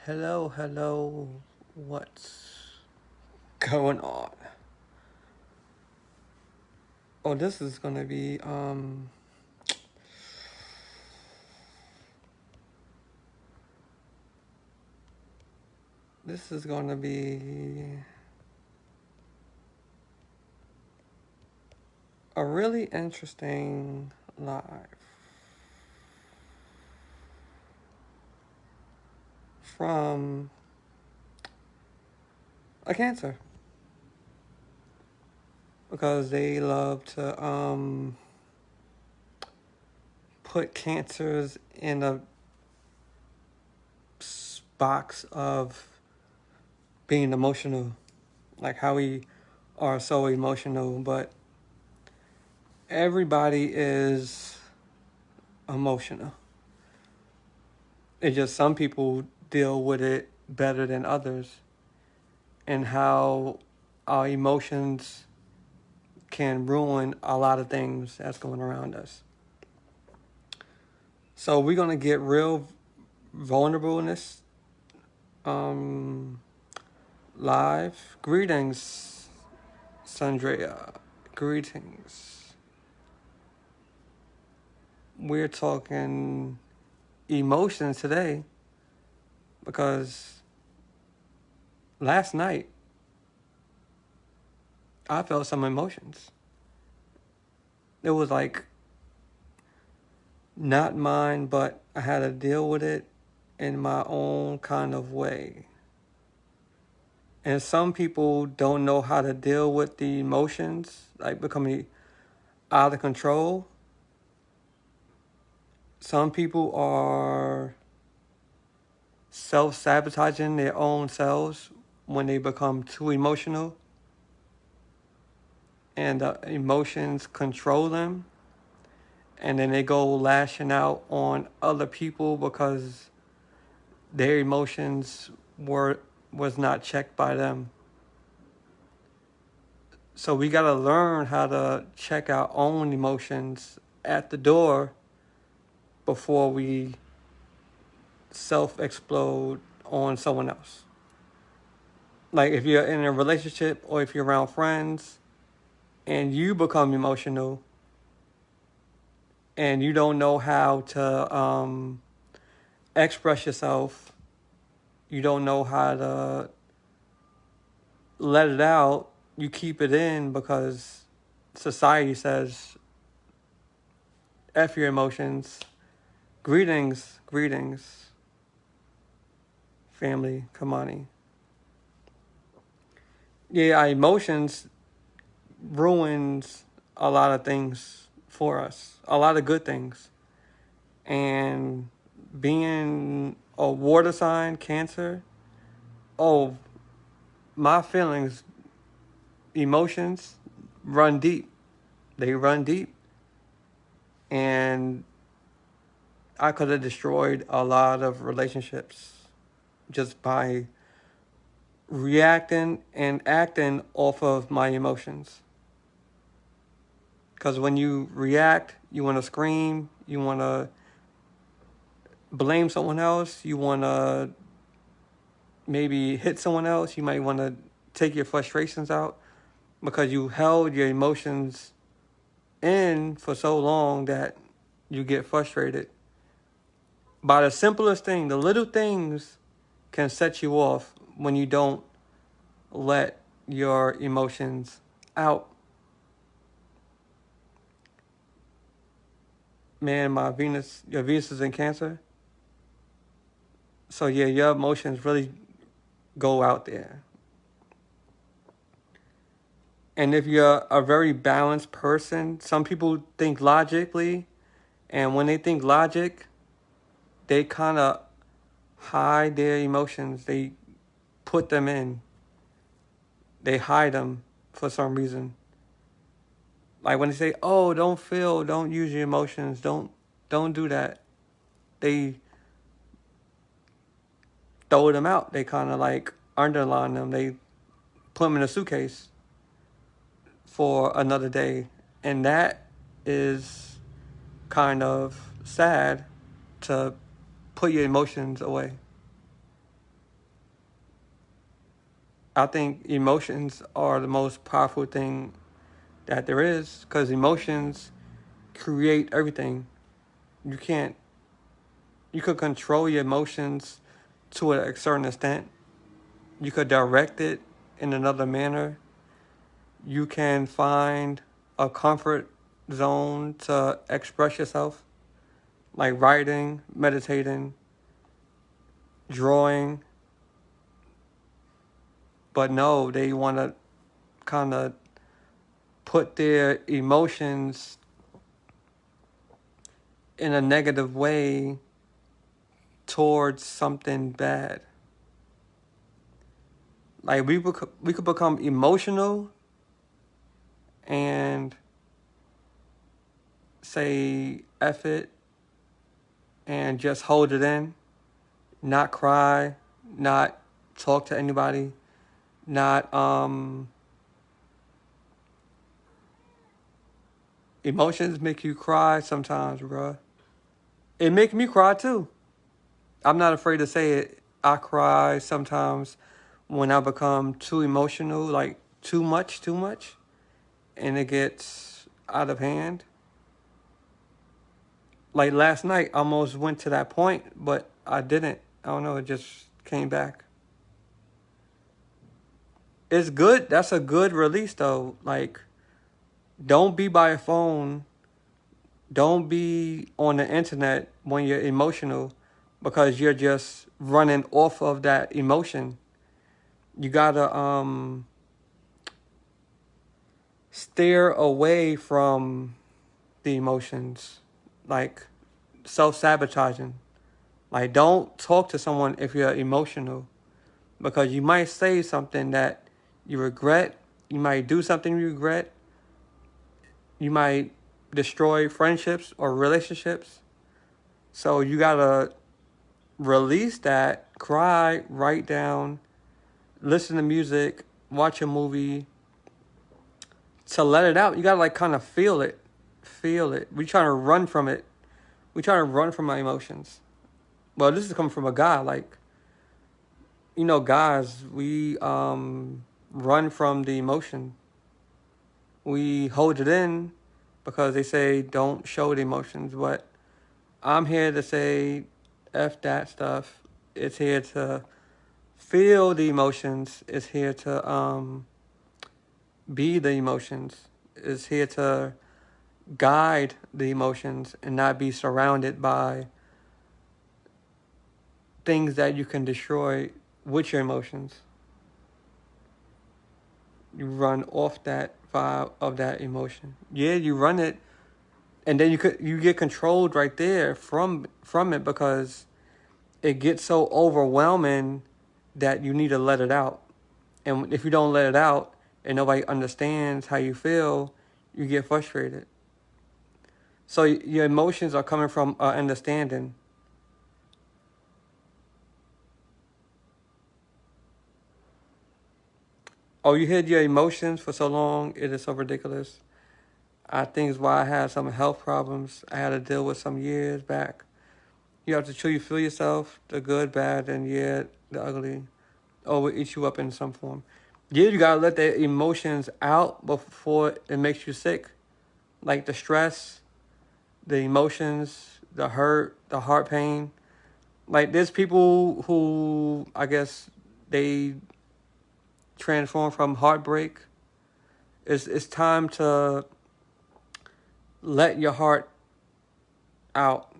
Hello, hello. What's going on? Oh, this is gonna be this is gonna be a really interesting live from a cancer because they love to put cancers in a box of being emotional, like how we are so emotional, but everybody is emotional. It's just some people deal with it better than others, and how our emotions can ruin a lot of things that's going around us. So we're gonna get real vulnerable in this um, live. Greetings, Sandrea. Greetings. We're talking emotions today because last night I felt some emotions. It was like not mine, but I had to deal with it in my own kind of way. And some people don't know how to deal with the emotions, like becoming out of control. Some people are self sabotaging their own selves when they become too emotional, and the emotions control them. And then they go lashing out on other people because their emotions was not checked by them. So we got to learn how to check our own emotions at the door before we self explode on someone else. Like if you're in a relationship or if you're around friends and you become emotional and you don't know how to express yourself, you don't know how to let it out, you keep it in because society says F your emotions. Greetings, greetings, family, Kamani. Yeah, our emotions ruins a lot of things for us, a lot of good things. And being a water sign, Cancer, oh, my feelings, emotions run deep. They run deep. And I could have destroyed a lot of relationships just by reacting and acting off of my emotions. Because when you react, you want to scream, you want to blame someone else, you want to maybe hit someone else, you might want to take your frustrations out because you held your emotions in for so long that you get frustrated. By the simplest thing, the little things can set you off when you don't let your emotions out. Man, your Venus is in Cancer. So yeah, your emotions really go out there. And if you're a very balanced person, some people think logically, and when they think logic, they kind of hide their emotions. They put them in. They hide them for some reason. Like when they say, "Oh, don't feel, don't use your emotions, don't do that." They throw them out. They kind of like underline them. They put them in a suitcase for another day, and that is kind of sad to put your emotions away. I think emotions are the most powerful thing that there is, because emotions create everything. You can't, you could control your emotions to a certain extent. You could direct it in another manner. You can find a comfort zone to express yourself, like writing, meditating, drawing. But no, they want to kind of put their emotions in a negative way towards something bad. Like we could become emotional and say F it and just hold it in, not cry, not talk to anybody, not emotions make you cry sometimes, bruh. It make me cry too. I'm not afraid to say it. I cry sometimes when I become too emotional, like too much, and it gets out of hand. Like last night, I almost went to that point, but I didn't. I don't know, it just came back. It's good. That's a good release though. Like, don't be by a phone. Don't be on the internet when you're emotional, because you're just running off of that emotion. You gotta steer away from the emotions, like self-sabotaging. Like, don't talk to someone if you're emotional, because you might say something that you regret. You might do something you regret. You might destroy friendships or relationships. So you gotta release that, cry, write down, listen to music, watch a movie, to let it out. You gotta like kind of feel it. Feel it. We trying to run from it. We trying to run from our emotions. Well, this is coming from a guy. Like, guys, we run from the emotion. We hold it in because they say don't show the emotions. But I'm here to say, F that stuff. It's here to feel the emotions. It's here to be the emotions. It's here to guide the emotions and not be surrounded by things that you can destroy with your emotions. You run off that vibe of that emotion. Yeah, you run it, and then you get controlled right there from it, because it gets so overwhelming that you need to let it out. And if you don't let it out and nobody understands how you feel, you get frustrated. So your emotions are coming from understanding. Oh, you hid your emotions for so long, it is so ridiculous. I think it's why I had some health problems I had to deal with some years back. You have to truly feel yourself, the good, bad, and yeah, the ugly. Or will eat you up in some form. Yeah, you gotta let the emotions out before it makes you sick. Like the stress, the emotions, the hurt, the heart pain. Like there's people who I guess they transform from heartbreak. It's time to let your heart out.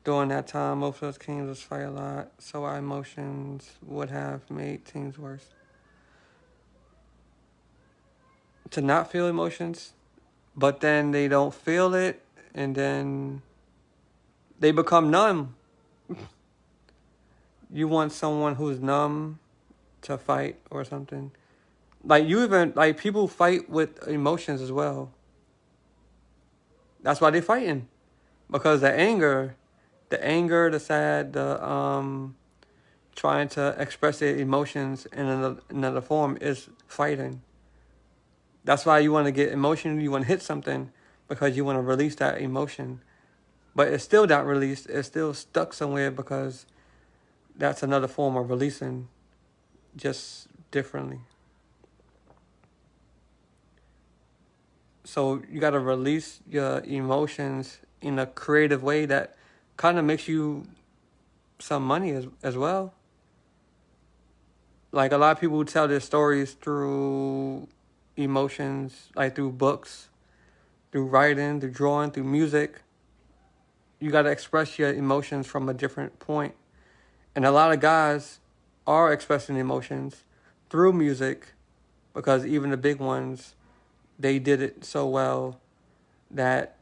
During that time, most of us kings was fight a lot, so our emotions would have made things worse. To not feel emotions, but then they don't feel it, and then they become numb. You want someone who's numb to fight or something. Like you even like people fight with emotions as well. That's why they're fighting, because the anger, the sad, the trying to express their emotions in another form is fighting. That's why you want to get emotional. You want to hit something because you want to release that emotion, but it's still not released. It's still stuck somewhere because that's another form of releasing, just differently. So you got to release your emotions in a creative way that kind of makes you some money as well. Like a lot of people tell their stories through emotions, like through books, through writing, through drawing, through music. You got to express your emotions from a different point. And a lot of guys are expressing emotions through music because even the big ones, they did it so well that,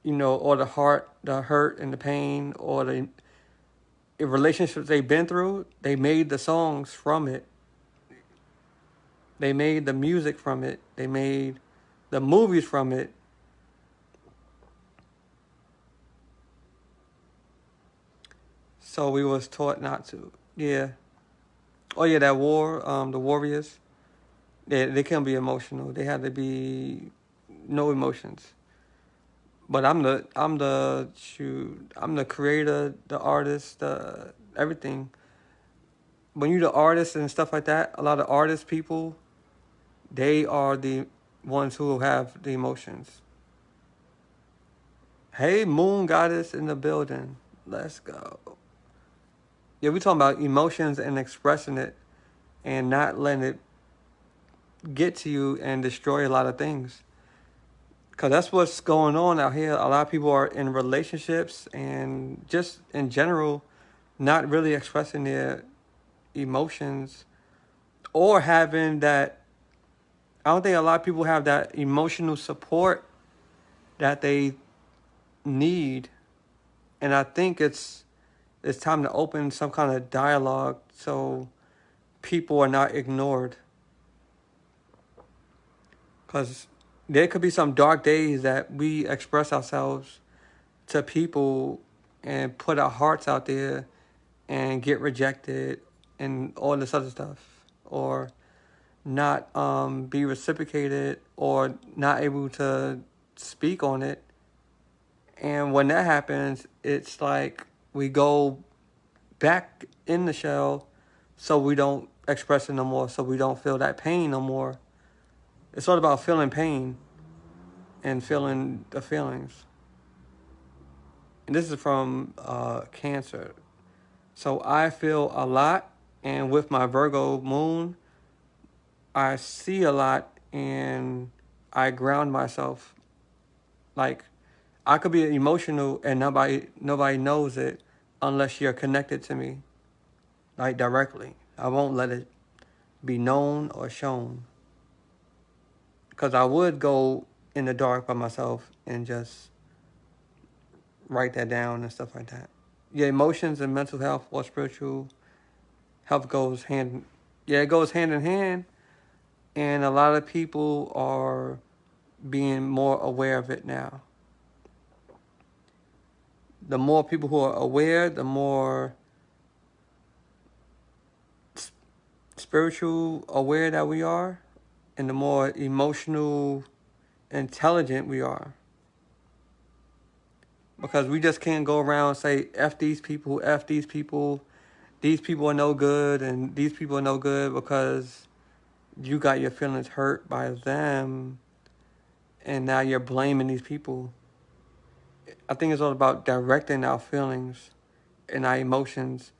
all the hurt and the pain, or the relationships they've been through, they made the songs from it. They made the music from it. They made the movies from it. So we was taught not to. Yeah. Oh yeah, that war, the warriors, they can't be emotional. They had to be no emotions. But I'm the creator, the artist, the everything. When you're the artist and stuff like that, a lot of artist people, they are the ones who have the emotions. Hey, moon goddess in the building. Let's go. Yeah, we talking about emotions and expressing it and not letting it get to you and destroy a lot of things. Because that's what's going on out here. A lot of people are in relationships and just in general not really expressing their emotions or having that. I don't think a lot of people have that emotional support that they need. And I think it's time to open some kind of dialogue so people are not ignored. Because there could be some dark days that we express ourselves to people and put our hearts out there and get rejected and all this other stuff, or not be reciprocated, or not able to speak on it. And when that happens, it's like we go back in the shell so we don't express it no more, so we don't feel that pain no more. It's all about feeling pain and feeling the feelings. And this is from Cancer. So I feel a lot, and with my Virgo moon, I see a lot, and I ground myself. Like I could be emotional, and nobody knows it unless you're connected to me, like directly. I won't let it be known or shown, because I would go in the dark by myself and just write that down and stuff like that. Yeah, emotions and mental health or spiritual health goes hand. Yeah, it goes hand in hand, and a lot of people are being more aware of it now. The more people who are aware, the more spiritual aware that we are, and the more emotional intelligent we are. Because we just can't go around and say F these people, these people are no good, and these people are no good because you got your feelings hurt by them, and now you're blaming these people. I think it's all about directing our feelings and our emotions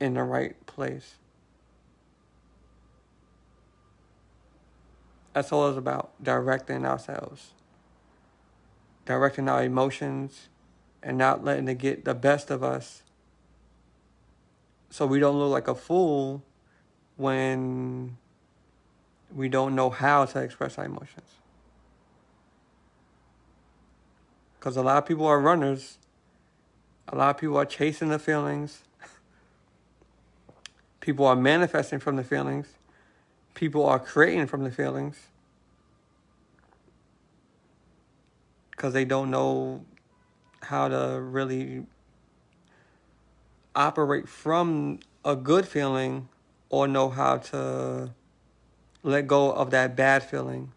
in the right place. That's all it's about, directing ourselves, directing our emotions, and not letting it get the best of us so we don't look like a fool when we don't know how to express our emotions. Because a lot of people are runners. A lot of people are chasing the feelings. People are manifesting from the feelings. People are creating from the feelings. Because they don't know how to really operate from a good feeling, or know how to let go of that bad feeling.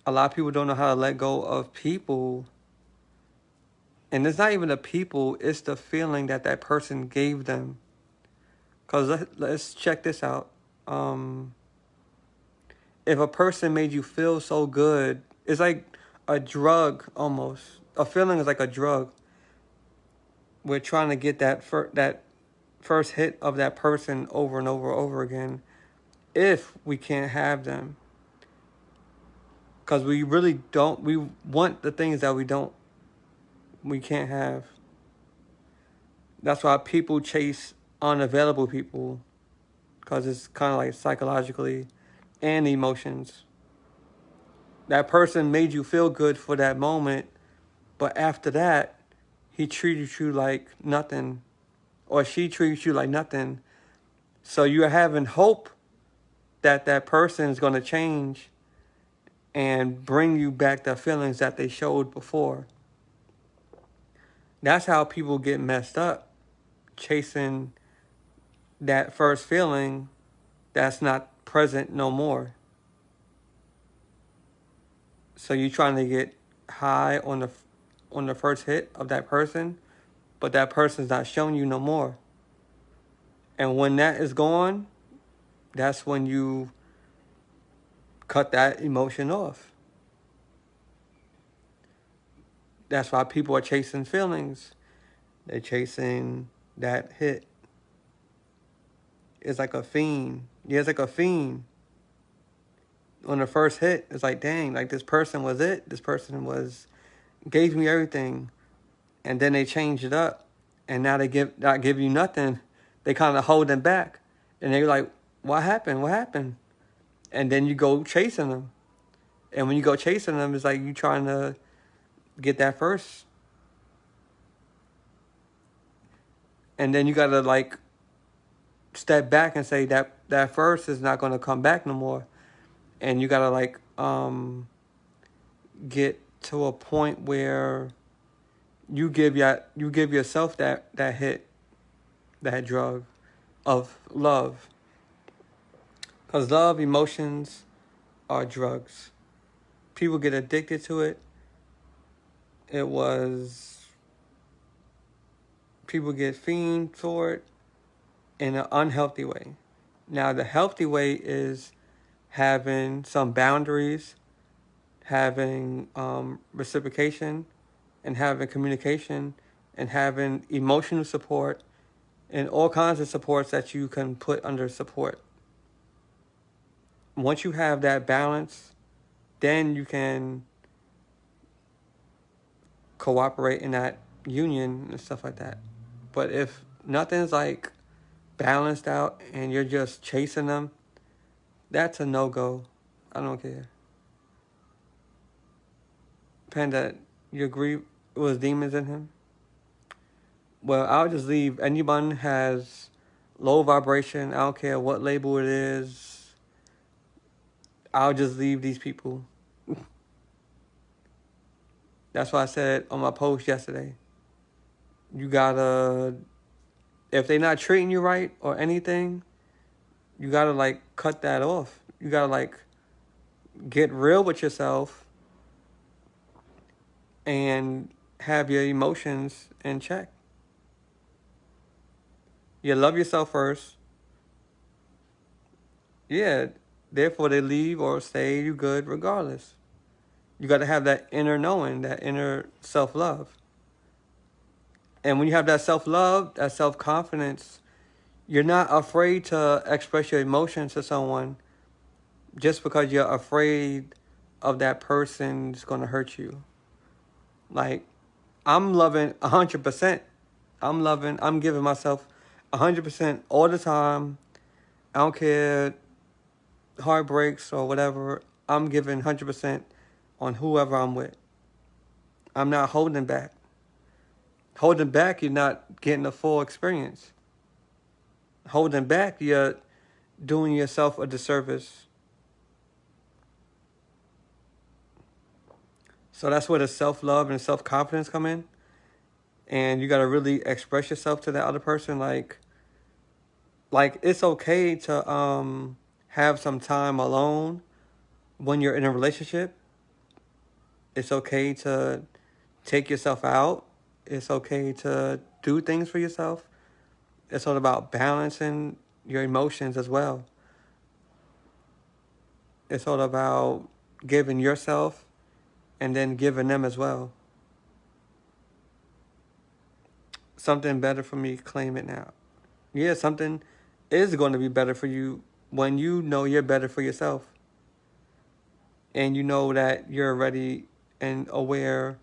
A lot of people don't know how to let go of people And it's not even the people, it's the feeling that that person gave them. Because let's check this out. If a person made you feel so good, it's like a drug almost. A feeling is like a drug. We're trying to get that first hit of that person over and over again if we can't have them. Because we really don't, we want the things that we can't have. That's why people chase unavailable people, because it's kind of like psychologically and emotions. That person made you feel good for that moment, but after that, he treated you like nothing, or she treats you like nothing. So you're having hope that that person is going to change and bring you back the feelings that they showed before. That's how people get messed up, chasing that first feeling that's not present no more. So you're trying to get high on the first hit of that person, but that person's not showing you no more. And when that is gone, that's when you cut that emotion off. That's why people are chasing feelings. They're chasing that hit. It's like a fiend. Yeah, it's like a fiend. On the first hit, it's like, dang, like this person was it. This person gave me everything. And then they change it up. And now they not give you nothing. They kind of hold them back. And they're like, what happened? What happened? And then you go chasing them. And when you go chasing them, it's like you trying to get that first. And then you got to like step back and say that first is not going to come back no more. And you got to like get to a point where you give yourself that hit, that drug of love. Because love, emotions are drugs. People get addicted to it. People get fiend for it in an unhealthy way. Now, the healthy way is having some boundaries, having reciprocation, and having communication, and having emotional support, and all kinds of supports that you can put under support. Once you have that balance, then you can cooperate in that union and stuff like that. But if nothing's like balanced out and you're just chasing them, that's a no-go. I don't care. Panda, you agree it was demons in him? Well, I'll just leave. Anyone has low vibration, I don't care what label it is, I'll just leave these people. That's why I said on my post yesterday. You gotta, if they're not treating you right or anything, you gotta like cut that off. You gotta like get real with yourself and have your emotions in check. You love yourself first. Yeah, therefore they leave or stay, you good regardless. You got to have that inner knowing, that inner self-love. And when you have that self-love, that self-confidence, you're not afraid to express your emotions to someone just because you're afraid of that person's going to hurt you. Like, I'm loving 100%. I'm giving myself 100% all the time. I don't care, heartbreaks or whatever. I'm giving 100% on whoever I'm with. I'm not holding back. Holding back, you're not getting the full experience. Holding back, you're doing yourself a disservice. So that's where the self-love and self-confidence come in. And you got to really express yourself to that other person. Like it's okay to have some time alone when you're in a relationship. It's okay to take yourself out It's okay to do things for yourself. It's all about balancing your emotions as well. It's all about giving yourself and then giving them as well. Something better for me, claim it now. Yeah, something is going to be better for you when you know you're better for yourself. And you know that you're ready and aware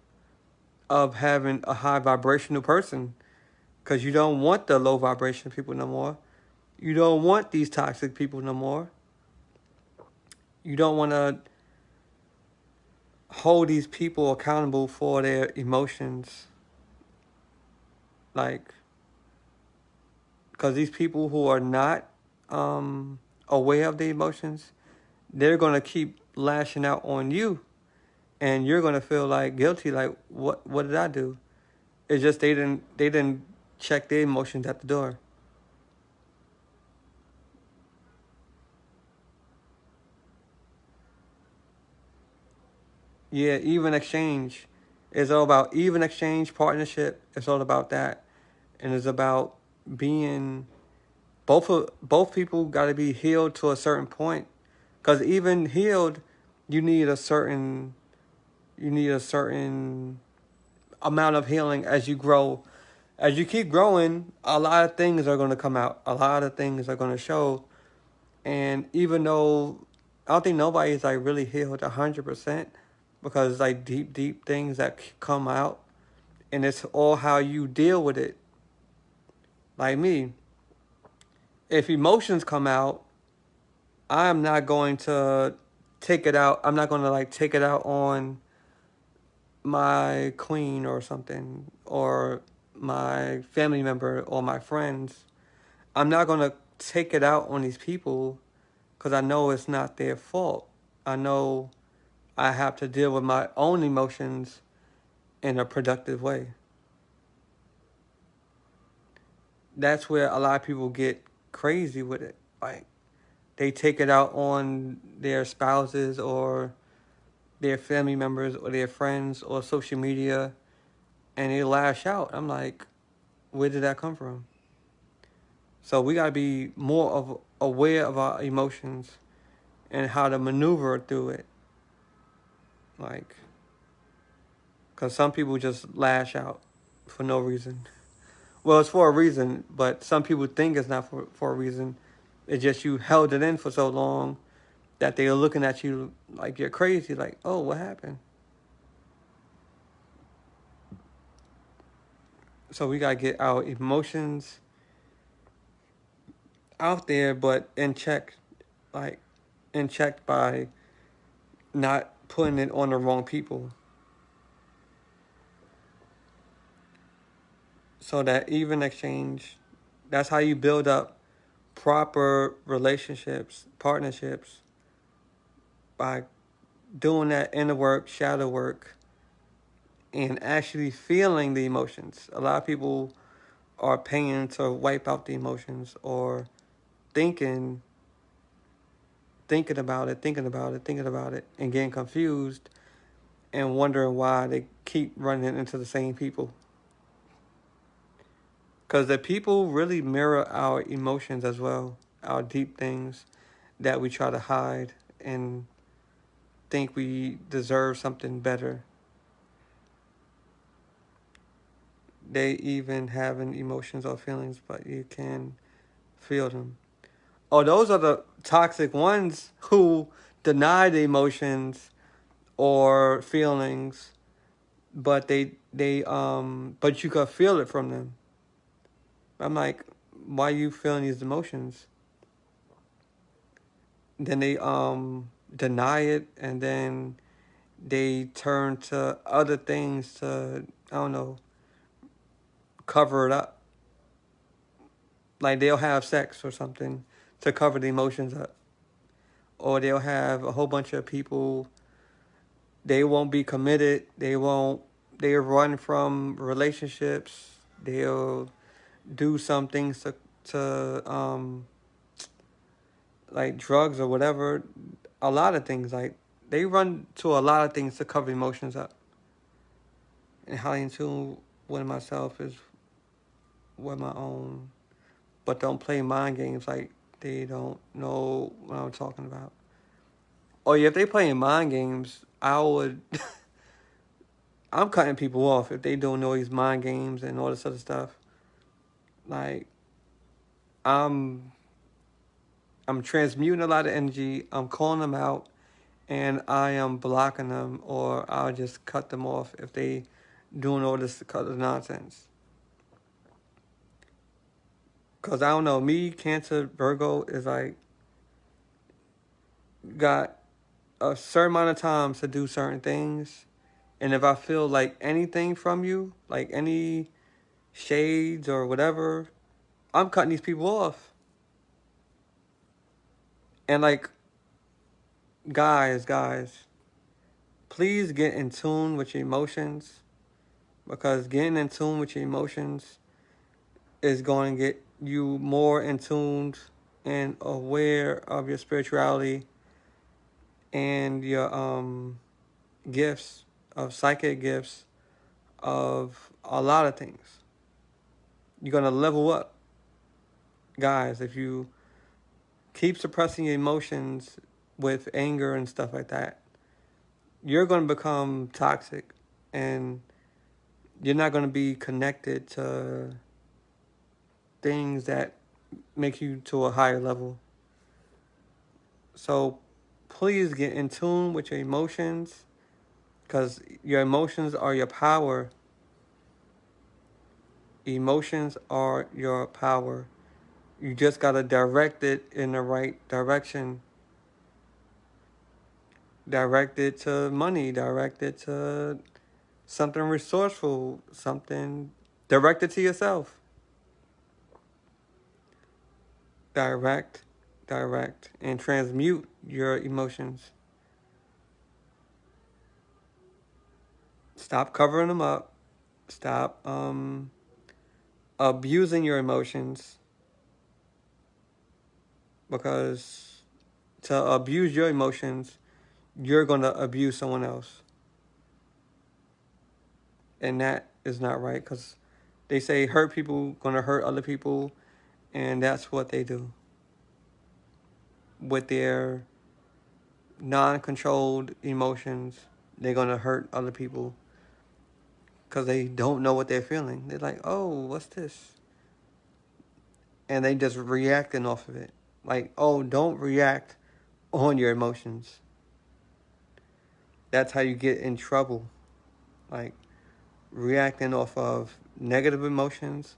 of having a high vibrational person. Because you don't want the low vibration people no more. You don't want these toxic people no more. You don't want to hold these people accountable for their emotions. Like, because these people who are not aware of the emotions, they're going to keep lashing out on you. And you're going to feel like guilty. Like, what did I do? It's just they didn't check their emotions at the door. Yeah, even exchange. It's all about even exchange, partnership. It's all about that. And it's about being both people got to be healed to a certain point. Cuz even healed, you need a certain you need a certain amount of healing as you grow. As you keep growing, a lot of things are going to come out. A lot of things are going to show. And even though I don't think nobody's like really healed 100%, because it's like deep things that come out, and it's all how you deal with it. Like me, if emotions come out, I'm not going to take it out. I'm not going to like take it out on my queen or something, or my family member or my friends. I'm not going to take it out on these people because I know it's not their fault. I know I have to deal with my own emotions in a productive way. That's where a lot of people get crazy with it. Like, they take it out on their spouses or their family members or their friends or social media, and they lash out. I'm like, where did that come from? So we got to be more of aware of our emotions and how to maneuver through it. Like, because some people just lash out for no reason. Well, it's for a reason, but some people think it's not for a reason. It's just you held it in for so long that they're looking at you like you're crazy. Like, oh, what happened? So we gotta get our emotions out there, but in check, like in check by not putting it on the wrong people. So that even exchange, that's how you build up proper relationships, partnerships, by doing that inner work, shadow work, and actually feeling the emotions. A lot of people are paying to wipe out the emotions or thinking thinking about it, and getting confused and wondering why they keep running into the same people. Because the people really mirror our emotions as well, our deep things that we try to hide and think we deserve something better. They even having emotions or feelings, but you can feel them. Oh, those are the toxic ones who deny the emotions or feelings, but but you could feel it from them. I'm like, why are you feeling these emotions? Then they deny it, and then they turn to other things to, I don't know, cover it up. Like, they'll have sex or something to cover the emotions up, or they'll have a whole bunch of people. They won't be committed. They'll run from relationships. They'll do some things to like drugs or whatever. A lot of things, like, they run to a lot of things to cover emotions up. And how into with myself is with my own. But don't play mind games like they don't know what I'm talking about. Oh yeah, if they playing mind games, I would. I'm cutting people off if they doing all these mind games and all this other stuff. Like I'm, I'm transmuting a lot of energy. I'm calling them out, and I am blocking them, or I'll just cut them off if they doing all this other nonsense. Cause I don't know, me, Cancer, Virgo is like got a certain amount of time to do certain things, and if I feel like anything from you, like any shades or whatever, I'm cutting these people off. And like guys, please get in tune with your emotions, because getting in tune with your emotions is going to get you more in tune and aware of your spirituality and your gifts, of psychic gifts, of a lot of things. You're going to level up, guys. If you keep suppressing your emotions with anger and stuff like that, you're going to become toxic, and you're not going to be connected to things that make you to a higher level. So please get in tune with your emotions, because your emotions are your power. Emotions are your power. You just got to direct it in the right direction. Direct it to money, direct it to something resourceful, something, direct it to yourself. Direct, direct, and transmute your emotions. Stop covering them up. Stop abusing your emotions, because to abuse your emotions, you're going to abuse someone else. And that is not right, because they say hurt people going to hurt other people, and that's what they do with their non-controlled emotions. They're going to hurt other people because they don't know what they're feeling. They're like, oh, what's this? And they just reacting off of it. Like, oh, don't react on your emotions. That's how you get in trouble. Like, reacting off of negative emotions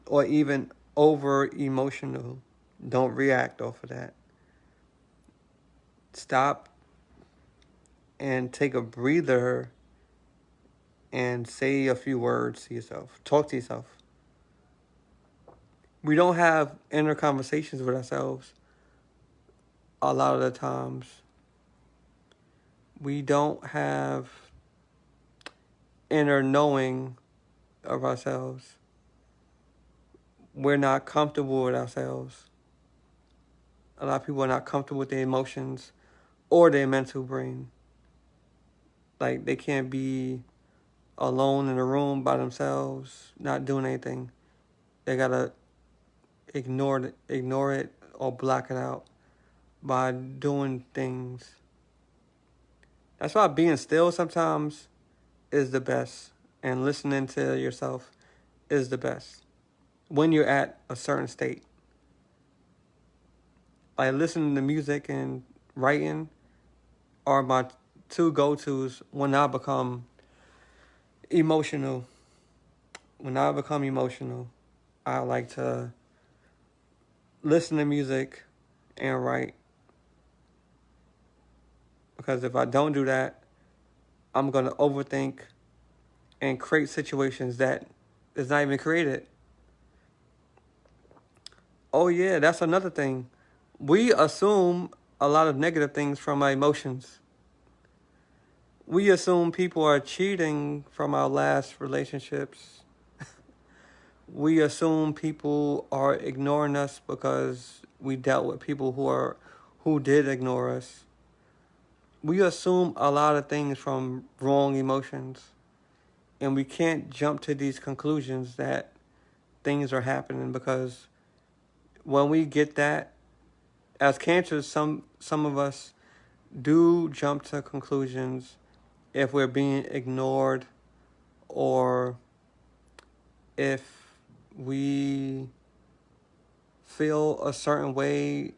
or even over emotional. Don't react off of that. Stop and take a breather and say a few words to yourself. Talk to yourself. We don't have inner conversations with ourselves a lot of the times. We don't have inner knowing of ourselves. We're not comfortable with ourselves. A lot of people are not comfortable with their emotions or their mental brain. Like, they can't be alone in a room by themselves, not doing anything. They gotta ignore it or block it out by doing things. That's why being still sometimes is the best, and listening to yourself is the best when you're at a certain state. Like, listening to music and writing are my two go-tos when I become emotional. When I become emotional, I like to listen to music and write, because if I don't do that, I'm going to overthink and create situations that is not even created. Oh yeah, that's another thing. We assume a lot of negative things from our emotions. We assume people are cheating from our last relationships. We assume people are ignoring us because we dealt with people who did ignore us. We assume a lot of things from wrong emotions. And we can't jump to these conclusions that things are happening, because when we get that, as cancers, some of us do jump to conclusions if we're being ignored, or if we feel a certain way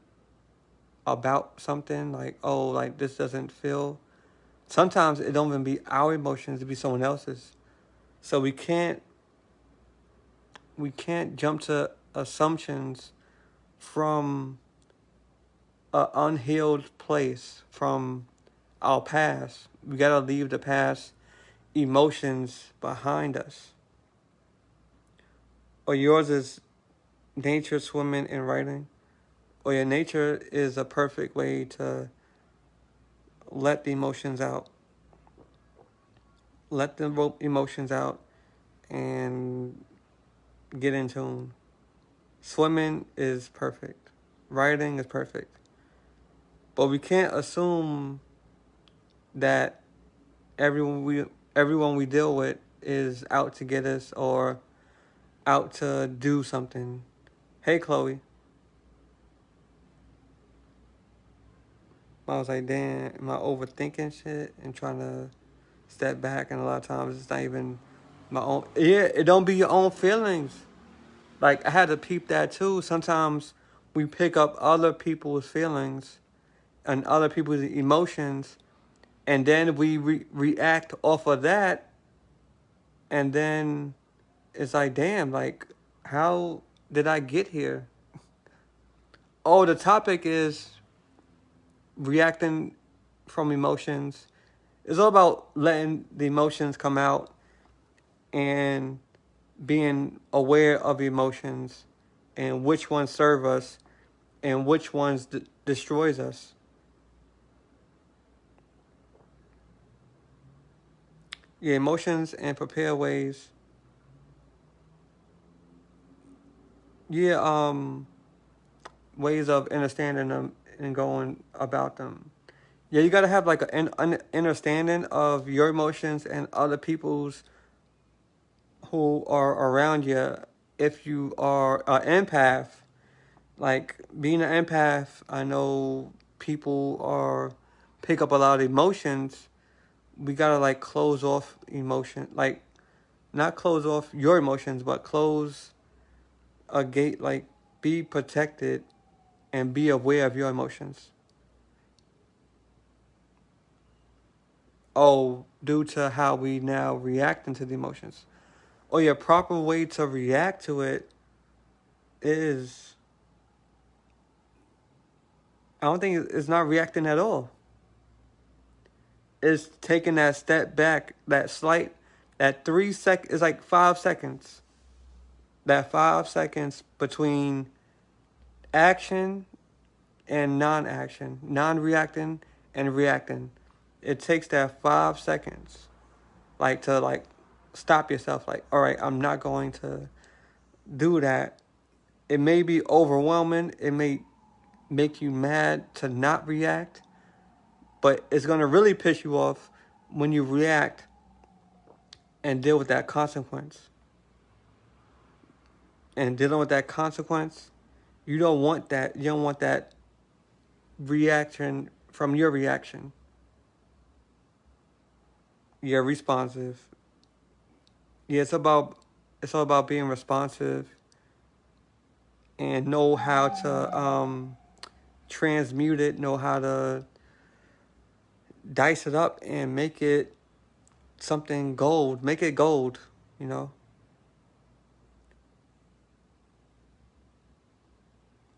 about something, like, oh, like this doesn't feel. Sometimes it don't even be our emotions, it be someone else's. So we can't jump to assumptions from an unhealed place, from our past. We gotta leave the past emotions behind us. Or yours is nature, swimming, and writing. Or your nature is a perfect way to let the emotions out. Let the emotions out and get in tune. Swimming is perfect. Writing is perfect. But we can't assume that everyone we everyone we deal with is out to get us or out to do something. Hey, Chloe. I was like, damn, am I overthinking shit and trying to step back? And a lot of times it's not even my own. Yeah, it don't be your own feelings. Like, I had to peep that too. Sometimes we pick up other people's feelings and other people's emotions, and then we react off of that, and then it's like, damn, like, how did I get here? Oh, the topic is reacting from emotions. It's all about letting the emotions come out and being aware of emotions and which ones serve us and which ones destroys us. Yeah, emotions and prepare ways. Yeah, ways of understanding them and going about them. Yeah, you gotta have like an understanding of your emotions and other people's who are around you. If you are an empath, like being an empath, I know people are pick up a lot of emotions. We gotta like close off emotion, like not close off your emotions, but close a gate, like be protected and be aware of your emotions. Oh, due to how we now reacting to the emotions. Or your proper way to react to it is, I don't think it's not reacting at all. It's taking that step back, that slight, that 3 sec, it's like 5 seconds. That 5 seconds between action and non-action, non-reacting and reacting. It takes that 5 seconds, like to like stop yourself. Like, all right, I'm not going to do that. It may be overwhelming. It may make you mad to not react, but it's gonna really piss you off when you react and deal with that consequence. And dealing with that consequence, you don't want that. You don't want that reaction from your reaction. You're responsive. Yeah, it's all about being responsive and know how to transmute it, know how to dice it up and make it something gold. Make it gold, you know.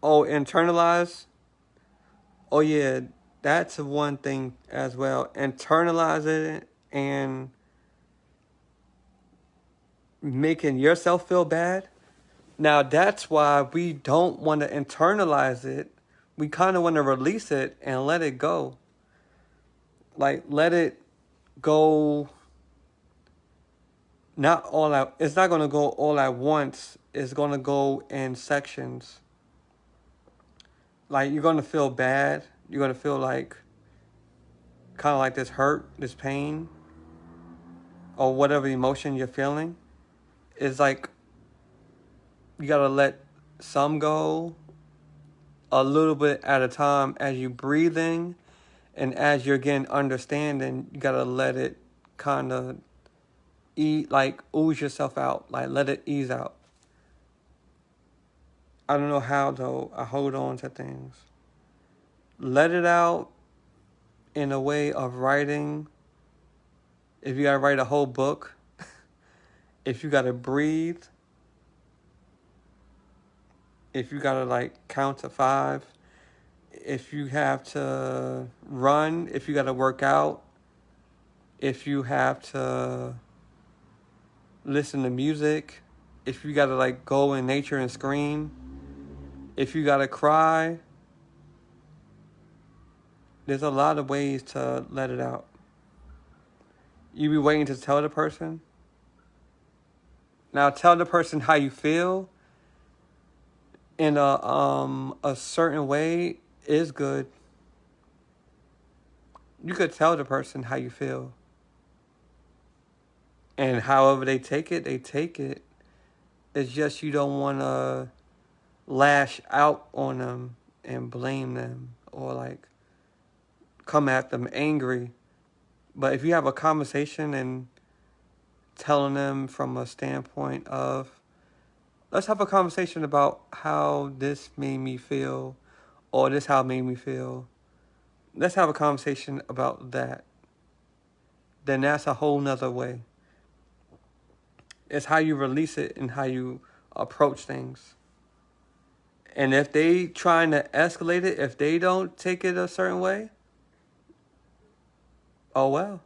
Oh, internalize. Oh yeah, that's one thing as well. Internalize it and making yourself feel bad. Now that's why we don't want to internalize it. We kind of want to release it and let it go. Like let it go. Not all at. It's not gonna go all at once. It's gonna go in sections. Like you're gonna feel bad. You're gonna feel like kind of like this hurt, this pain. or whatever emotion you're feeling, is like you gotta let some go a little bit at a time as you breathing and as you're getting understanding. You gotta let it kind of like ooze yourself out, like let it ease out. I don't know how though. I hold on to things. Let it out in a way of writing. If you gotta write a whole book, if you gotta breathe, if you gotta like count to 5, if you have to run, if you gotta work out, if you have to listen to music, if you gotta like go in nature and scream, if you gotta cry, there's a lot of ways to let it out. You be waiting to tell the person. Now tell the person how you feel in a certain way is good. You could tell the person how you feel. And however they take it, they take it. It's just you don't want to lash out on them and blame them or like come at them angry. But if you have a conversation and telling them from a standpoint of, let's have a conversation about how this made me feel or this how it made me feel. Let's have a conversation about that. Then that's a whole nother way. It's how you release it and how you approach things. And if they trying to escalate it, if they don't take it a certain way, oh well.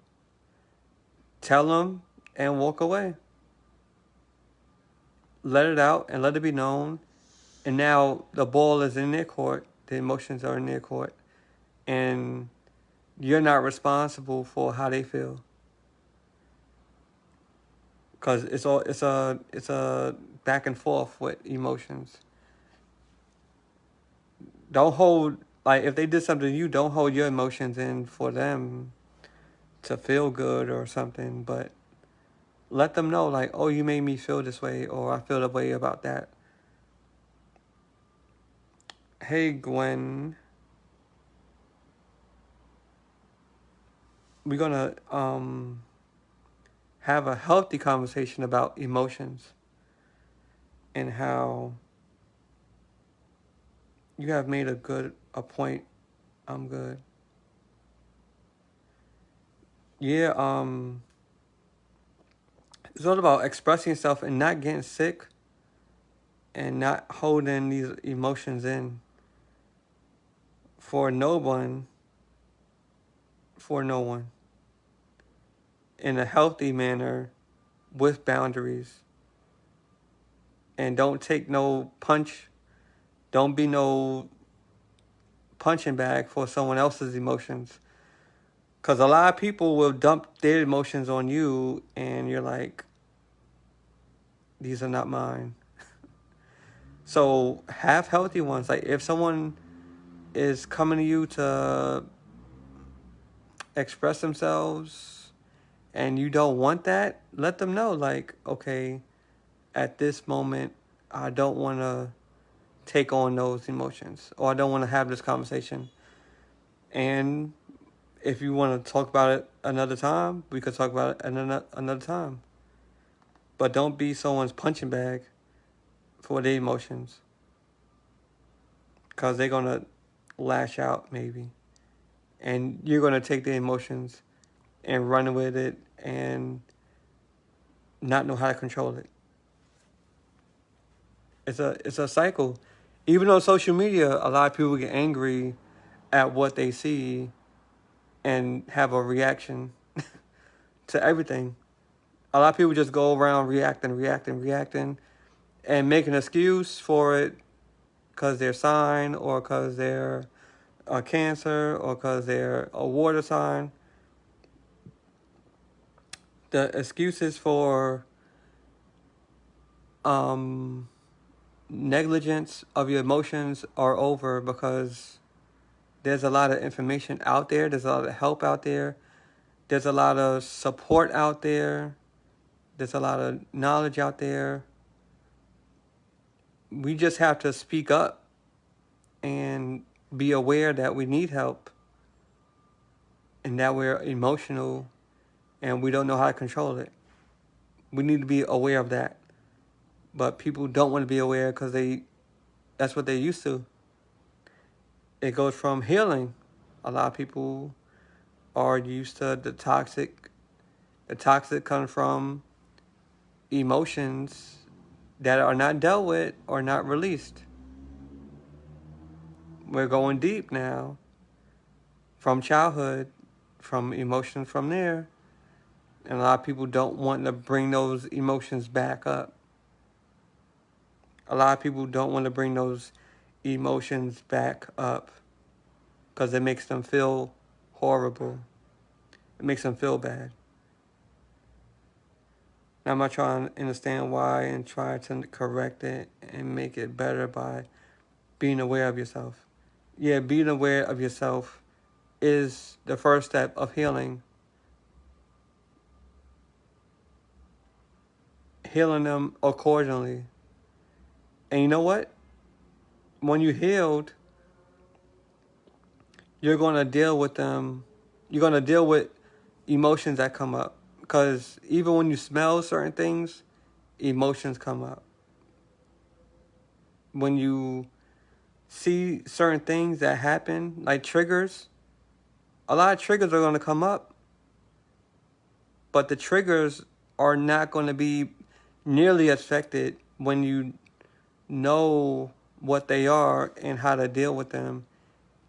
Tell them and walk away. Let it out and let it be known. And now the ball is in their court. The emotions are in their court. And you're not responsible for how they feel. Because it's a back and forth with emotions. Don't hold, like if they did something to you, don't hold your emotions in for them to feel good or something, but let them know like, oh, you made me feel this way, or I feel the way about that. Hey Gwen, we're gonna have a healthy conversation about emotions and how you have made a point. I'm good. Yeah, it's all about expressing yourself and not getting sick and not holding these emotions in for no one, for no one, in a healthy manner with boundaries. And don't take no punch. Don't be no punching bag for someone else's emotions. Because a lot of people will dump their emotions on you and you're like, these are not mine. So have healthy ones. Like if someone is coming to you to express themselves and you don't want that, let them know like, okay, at this moment, I don't want to take on those emotions or I don't want to have this conversation. And if you want to talk about it another time, we could talk about it another time. But don't be someone's punching bag for their emotions because they're going to lash out maybe. And you're going to take their emotions and run with it and not know how to control it. It's a cycle. Even on social media, a lot of people get angry at what they see and have a reaction to everything. A lot of people just go around reacting, and make an excuse for it because they're sign or because they're a Cancer or because they're a water sign. The excuses for negligence of your emotions are over because there's a lot of information out there. There's a lot of help out there. There's a lot of support out there. There's a lot of knowledge out there. We just have to speak up and be aware that we need help and that we're emotional and we don't know how to control it. We need to be aware of that. But people don't want to be aware because that's what they're used to. It goes from healing. A lot of people are used to the toxic. The toxic comes from emotions that are not dealt with or not released. We're going deep now from childhood, from emotions from there. And a lot of people don't want to bring those emotions back up. A lot of people don't want to bring those emotions back up because it makes them feel horrible. It makes them feel bad. Now, I'm not trying to understand why and try to correct it and make it better by being aware of yourself. Yeah, being aware of yourself is the first step of healing. Healing them accordingly. And you know what? When you healed, you're going to deal with them. You're going to deal with emotions that come up. Because even when you smell certain things, emotions come up. When you see certain things that happen, like triggers, a lot of triggers are going to come up. But the triggers are not going to be nearly affected when you know what they are and how to deal with them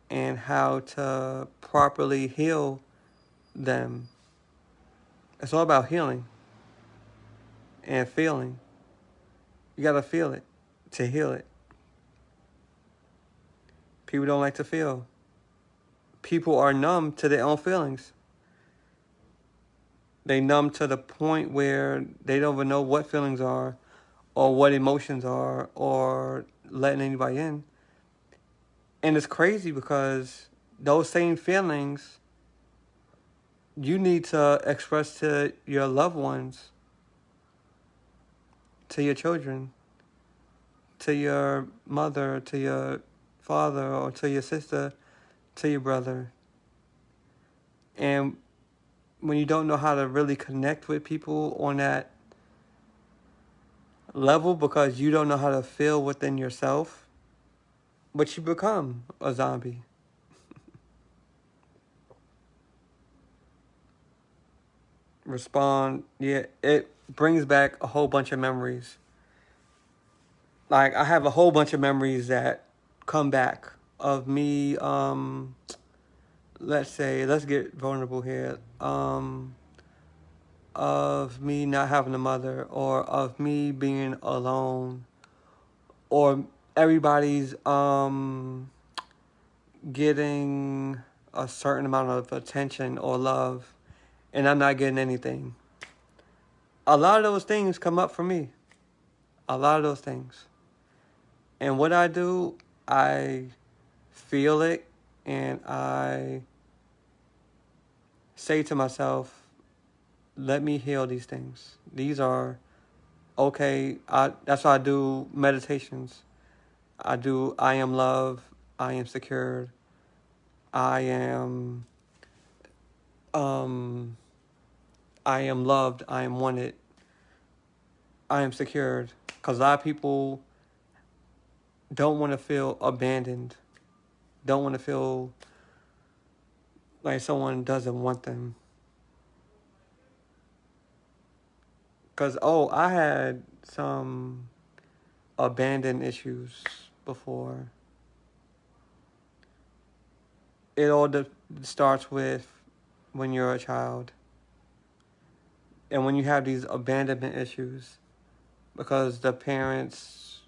and how to properly heal them. It's all about healing and feeling. You got to feel it to heal it. People don't like to feel. People are numb to their own feelings. They numb to the point where they don't even know what feelings are or what emotions are or letting anybody in. And it's crazy because those same feelings you need to express to your loved ones, to your children, to your mother, to your father, or to your sister, to your brother. And when you don't know how to really connect with people on that level because you don't know how to feel within yourself, but you become a zombie. Respond, yeah, it brings back a whole bunch of memories. Like, I have a whole bunch of memories that come back of me, let's say, let's get vulnerable here, of me not having a mother, or of me being alone, or everybody's getting a certain amount of attention or love, and I'm not getting anything. A lot of those things come up for me. A lot of those things. And what I do, I feel it, and I say to myself, let me heal these things. These are okay. That's why I do meditations. I am love, I am secured, I am um I am loved, I am wanted, I am secured. Because a lot of people don't want to feel abandoned, don't want to feel like someone doesn't want them. Because, I had some abandoned issues before. It all starts with when you're a child. And when you have these abandonment issues, because the parents,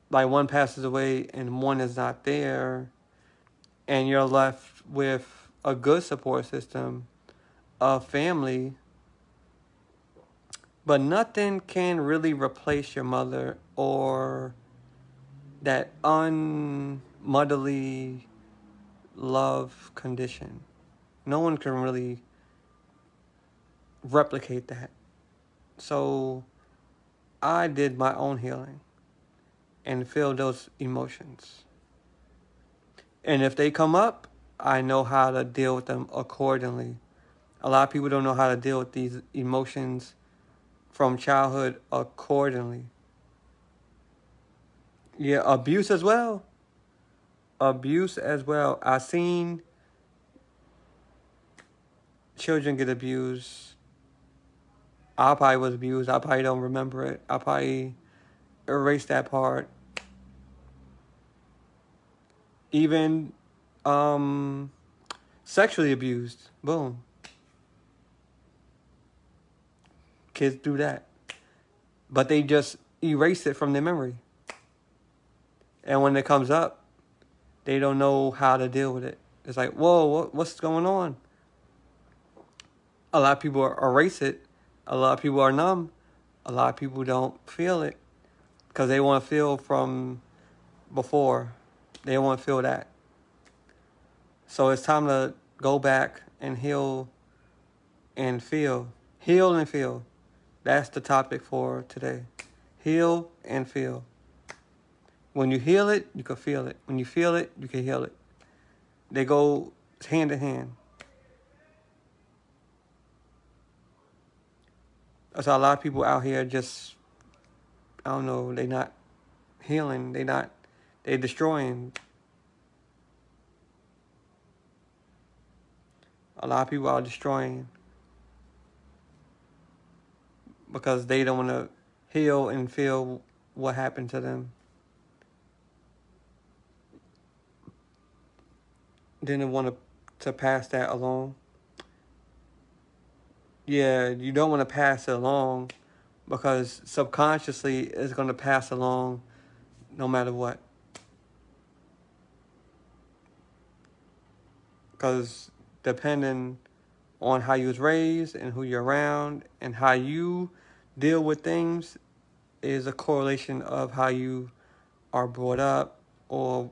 like one passes away and one is not there, and you're left with a good support system, a family, but nothing can really replace your mother or that unmotherly love condition. No one can really replicate that. So I did my own healing and feel those emotions. And if they come up, I know how to deal with them accordingly. A lot of people don't know how to deal with these emotions from childhood accordingly. Yeah, abuse as well. Abuse as well. I've seen children get abused. I probably was abused. I probably don't remember it. I probably erased that part. Even sexually abused. Boom. Kids do that. But they just erase it from their memory. And when it comes up, they don't know how to deal with it. It's like, whoa, what's going on? A lot of people erase it. A lot of people are numb. A lot of people don't feel it because they want to feel from before. They want to feel that. So it's time to go back and heal and feel. Heal and feel. That's the topic for today. Heal and feel. When you heal it, you can feel it. When you feel it, you can heal it. They go hand in hand. That's why a lot of people out here just, I don't know, they not healing. They destroying. A lot of people are destroying because they don't want to heal and feel what happened to them. They didn't want to pass that along. Yeah, you don't want to pass it along because subconsciously it's going to pass along no matter what. Because depending on how you was raised and who you're around and how you deal with things is a correlation of how you are brought up or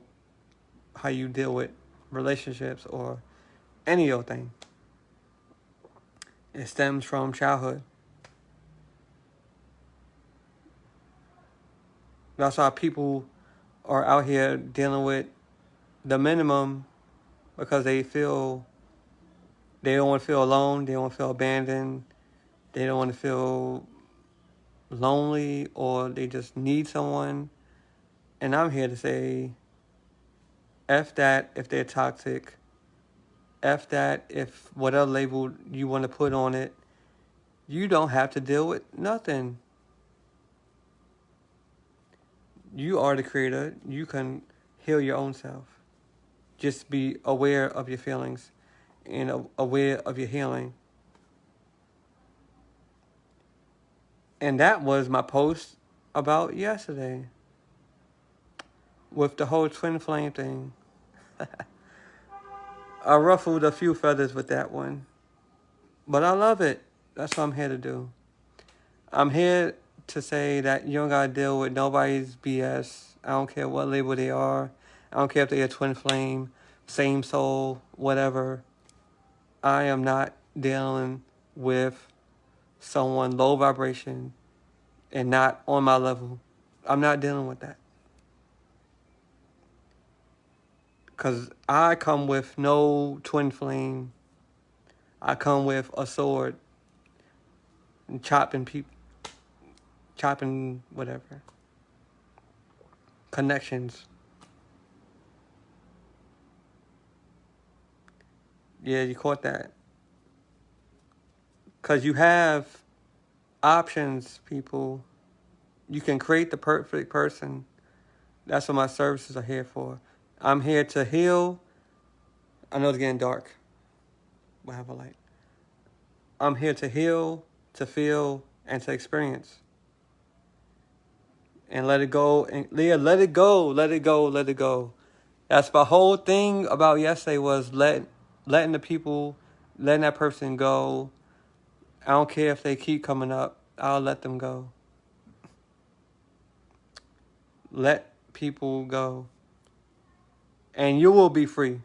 how you deal with relationships or any old thing. It stems from childhood. That's why people are out here dealing with the minimum because they don't want to feel alone, they don't want to feel abandoned, they don't want to feel lonely, or they just need someone. And I'm here to say, F that if they're toxic. F that if whatever label you want to put on it, you don't have to deal with nothing. You are the creator. You can heal your own self. Just be aware of your feelings and aware of your healing. And that was my post about yesterday with the whole twin flame thing. I ruffled a few feathers with that one. But I love it. That's what I'm here to do. I'm here to say that you don't got to deal with nobody's BS. I don't care what label they are. I don't care if they're a twin flame, same soul, whatever. I am not dealing with someone low vibration and not on my level. I'm not dealing with that. Because I come with no twin flame. I come with a sword and chopping whatever. Connections. Yeah, you caught that. Because you have options, people. You can create the perfect person. That's what my services are here for. I'm here to heal. I know it's getting dark. We'll have a light. I'm here to heal, to feel, and to experience. And let it go. And Leah, let it go. Let it go. Let it go. That's my whole thing about yesterday was letting that person go. I don't care if they keep coming up. I'll let them go. Let people go. And you will be free.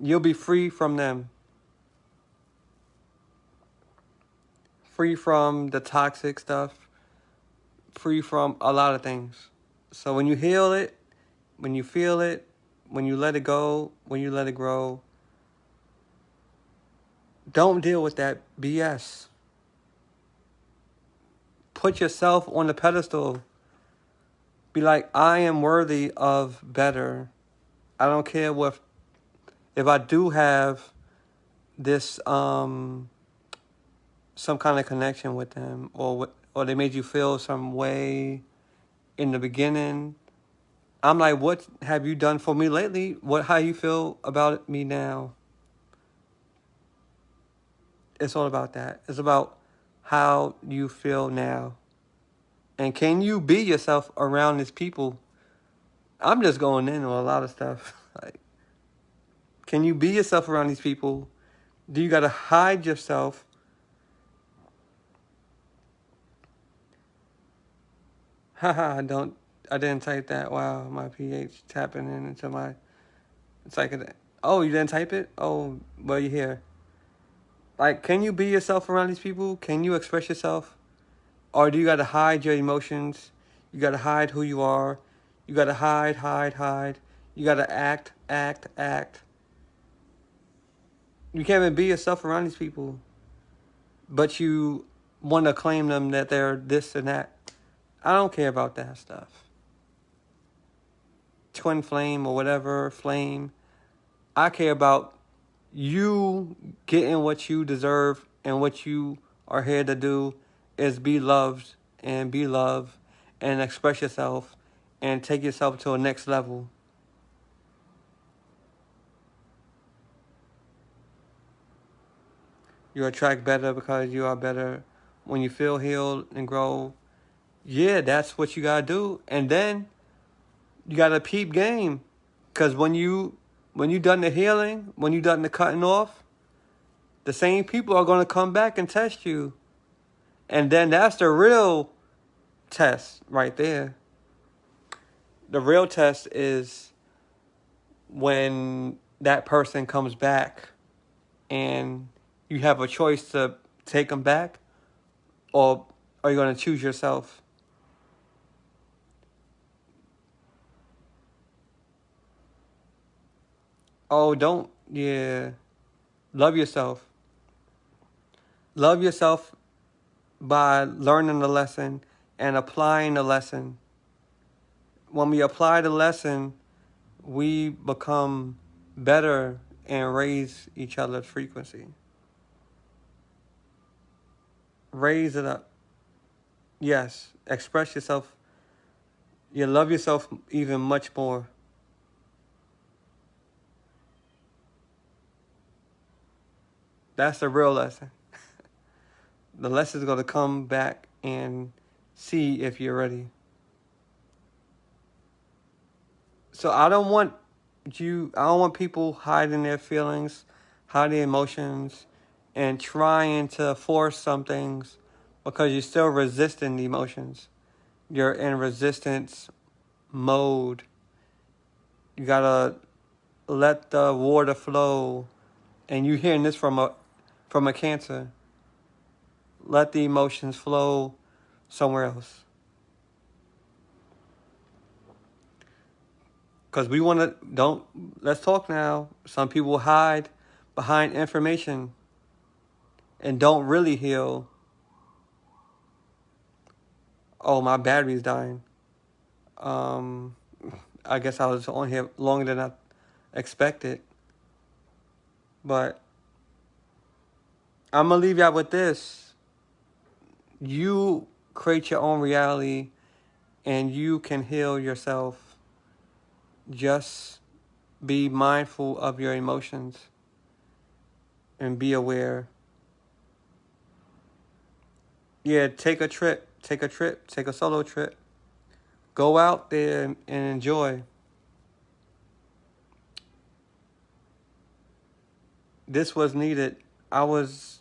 You'll be free from them. free from the toxic stuff, free from a lot of things. So when you heal it, when you feel it, when you let it go, when you let it grow, don't deal with that BS. Put yourself on the pedestal. Be like, I am worthy of better. I don't care what if I do have this some kind of connection with them, or they made you feel some way in the beginning. I'm like, what have you done for me lately? How you feel about me now? It's all about that. It's about how you feel now. And can you be yourself around these people? I'm just going in on a lot of stuff. Like, can you be yourself around these people? Do you gotta hide yourself? Haha, I didn't type that. Wow, my pH tapping into my, it's like, oh, you didn't type it? Oh, well, you're here. Like, can you be yourself around these people? Can you express yourself? Or do you gotta hide your emotions? You gotta hide who you are. You gotta hide. You gotta act. You can't even be yourself around these people. But you want to claim them that they're this and that. I don't care about that stuff. Twin flame or whatever, flame. I care about you getting what you deserve, and what you are here to do is be loved and be loved and express yourself and take yourself to a next level. You attract better because you are better when you feel healed and grow. Yeah, that's what you gotta do. And then you gotta peep game. Cause when you done the healing, when you done the cutting off, the same people are gonna come back and test you. And then that's the real test right there. The real test is when that person comes back and you have a choice to take them back, or are you going to choose yourself? Oh, don't, yeah. Love yourself. Love yourself by learning the lesson and applying the lesson. When we apply the lesson, we become better and raise each other's frequency. Raise it up. Yes, express yourself. You love yourself even much more. That's the real lesson. The lesson's going to come back and see if you're ready. So I don't want people hiding their feelings, hiding emotions, and trying to force some things because you're still resisting the emotions. You're in resistance mode. You gotta let the water flow. And you hearing this from a Cancer. Let the emotions flow somewhere else. Because we want to, let's talk now. Some people hide behind information and don't really heal. Oh, my battery's dying. Um, I guess I was on here longer than I expected. But I'm going to leave y'all with this. You create your own reality and you can heal yourself. Just be mindful of your emotions and be aware. Yeah, take a trip. Take a solo trip. Go out there and enjoy. This was needed. I was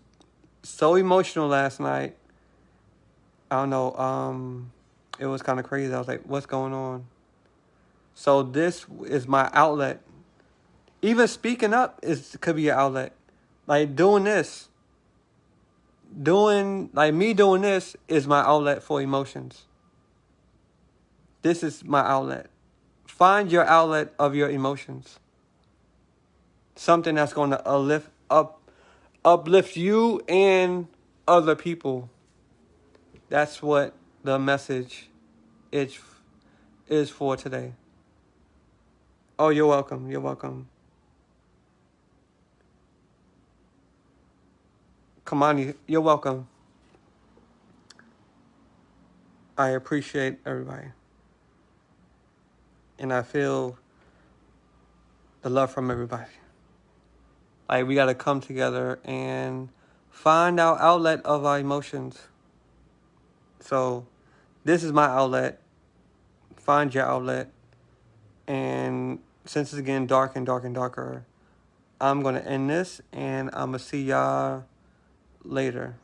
so emotional last night. I don't know. It was kind of crazy. I was like, what's going on? So this is my outlet. Even speaking up could be an outlet. Like doing this. me doing this is my outlet for emotions. This is my outlet. Find your outlet of your emotions. Something that's going to uplift you and other people. That's what the message is for today. Oh, you're welcome. You're welcome. Kamani, you're welcome. I appreciate everybody. And I feel the love from everybody. Like, we got to come together and find our outlet of our emotions. So, this is my outlet. Find your outlet. And since it's getting dark and dark and darker, I'm going to end this, and I'm going to see y'all later.